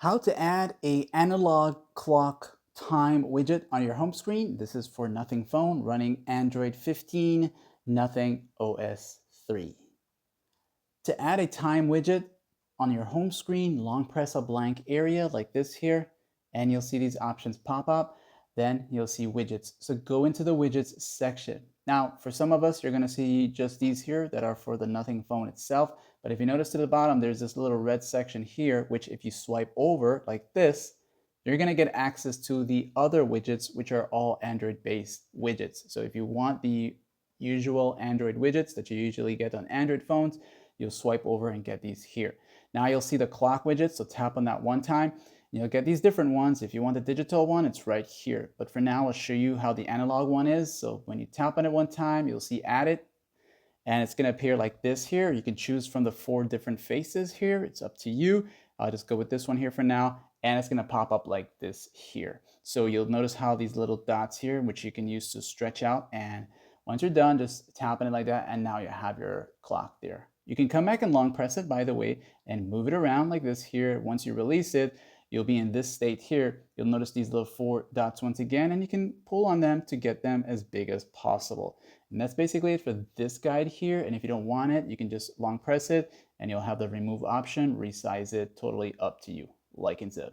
How to add a analog clock time widget on your home screen. This is for Nothing Phone running Android 15, Nothing OS 3. To add a time widget on your home screen, long press a blank area like this here, and you'll see these options pop up. Then you'll see widgets. So go into the widgets section. Now, for some of us, you're going to see just these here that are for the Nothing Phone itself. But if you notice to the bottom, there's this little red section here, which if you swipe over like this, you're going to get access to the other widgets, which are all Android-based widgets. So if you want the usual Android widgets that you usually get on Android phones, you'll swipe over and get these here. Now you'll see the clock widget, so tap on that one time. You'll get these different ones. If you want the digital one, it's right here. But for now, I'll show you how the analog one is. So when you tap on it one time, you'll see add it. And it's going to appear like this here. You can choose from the 4 different faces here. It's up to you. I'll just go with this one here for now. And it's going to pop up like this here. So you'll notice how these little dots here, which you can use to stretch out. And once you're done, just tap on it like that. And now you have your clock there. You can come back and long press it, by the way, and move it around like this here. Once you release it, you'll be in this state here. You'll notice these little 4 dots once again, and you can pull on them to get them as big as possible. And that's basically it for this guide here. And if you don't want it, you can just long press it and you'll have the remove option, resize it, totally up to you, like and sub.